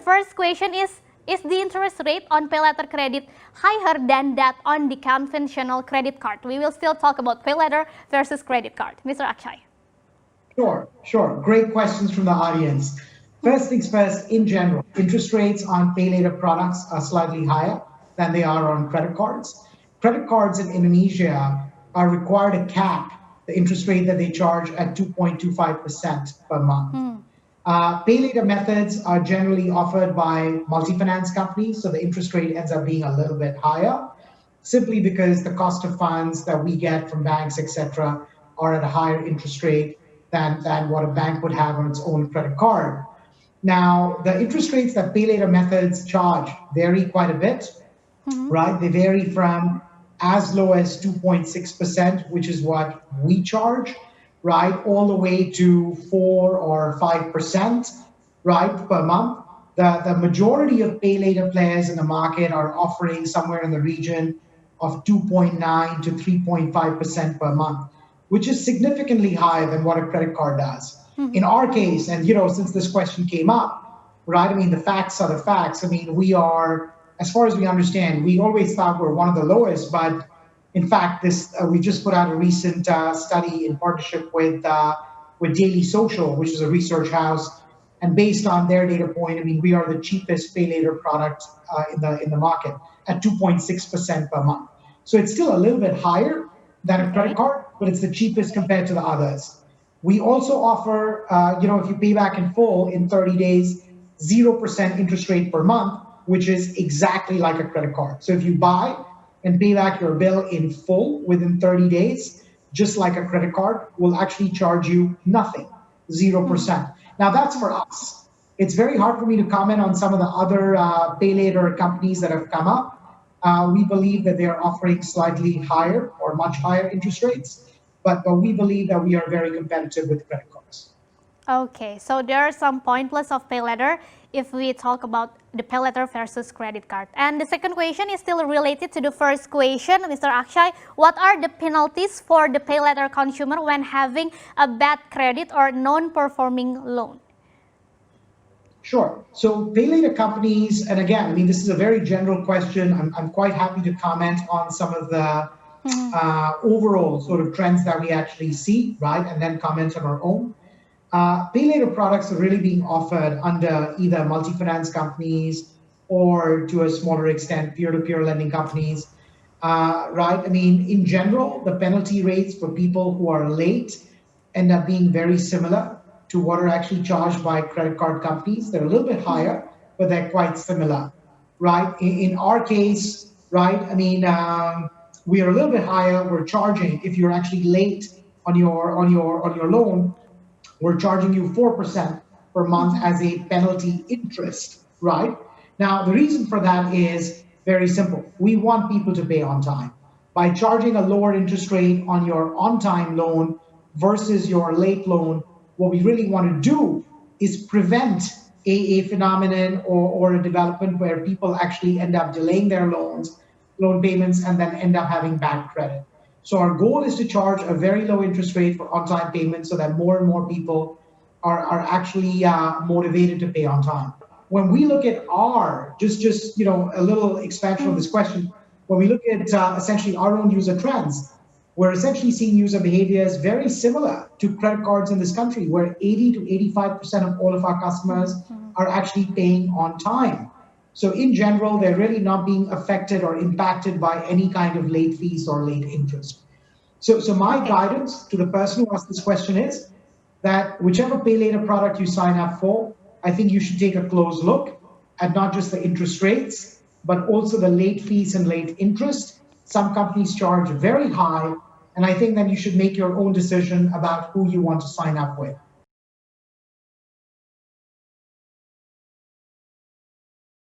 first question is the interest rate on pay later credit higher than that on the conventional credit card? We will still talk about pay later versus credit card. Mr. Akshay. Sure. Great questions from the audience. First things first, in general, interest rates on pay later products are slightly higher than they are on credit cards. Credit cards in Indonesia are required to cap the interest rate that they charge at 2.25% per month. Pay later methods are generally offered by multi-finance companies, so the interest rate ends up being a little bit higher, simply because the cost of funds that we get from banks, etc., are at a higher interest rate than what a bank would have on its own credit card. Now, the interest rates that pay later methods charge vary quite a bit, right? They vary from as low as 2.6%, which is what we charge, right, all the way to 4 or 5%, right, per month. The majority of pay later players in the market are offering somewhere in the region of 2.9 to 3.5% per month, which is significantly higher than what a credit card does. In our case, and since this question came up, right, I mean, the facts are the facts. I mean, we are, as far as we understand, we always thought we're one of the lowest, but in fact, we just put out a recent study in partnership with Daily Social, which is a research house, and based on their data point, I mean, we are the cheapest pay later product in the market at 2.6% per month. So it's still a little bit higher than a credit card, but it's the cheapest compared to the others. We also offer, if you pay back in full in 30 days, 0% interest rate per month, which is exactly like a credit card. So if you buy and pay back your bill in full within 30 days, just like a credit card, we'll actually charge you nothing, 0%. Now that's for us. It's very hard for me to comment on some of the other pay later companies that have come up. We believe that they are offering slightly higher or much higher interest rates, but we believe that we are very competitive with credit cards. Okay, so there are some pointers of pay later if we talk about the pay later versus credit card. And the second question is still related to the first question, Mr. Akshay. What are the penalties for the pay later consumer when having a bad credit or non-performing loan? Sure. So pay later companies, and again, I mean, this is a very general question. I'm quite happy to comment on some of the overall sort of trends that we actually see, right? And then comment on our own. Pay later products are really being offered under either multi-finance companies or, to a smaller extent, peer-to-peer lending companies, right? I mean, in general, the penalty rates for people who are late end up being very similar to what are actually charged by credit card companies. They're a little bit higher, but they're quite similar, right? In our case, right, I mean, we are a little bit higher. We're charging, if you're actually late on your loan, we're charging you 4% per month as a penalty interest, right? Now, the reason for that is very simple. We want people to pay on time. By charging a lower interest rate on your on-time loan versus your late loan, what we really want to do is prevent a phenomenon or a development where people actually end up delaying their loan payments, and then end up having bad credit. So our goal is to charge a very low interest rate for on-time payments so that more and more people are actually motivated to pay on time. When we look at just a little expansion of this question, when we look at essentially our own user trends, we're essentially seeing user behaviors very similar to credit cards in this country, where 80 to 85% of all of our customers are actually paying on time. So in general, they're really not being affected or impacted by any kind of late fees or late interest. So my guidance to the person who asked this question is that whichever pay later product you sign up for, I think you should take a close look at not just the interest rates, but also the late fees and late interest. Some companies charge very high, and I think that you should make your own decision about who you want to sign up with.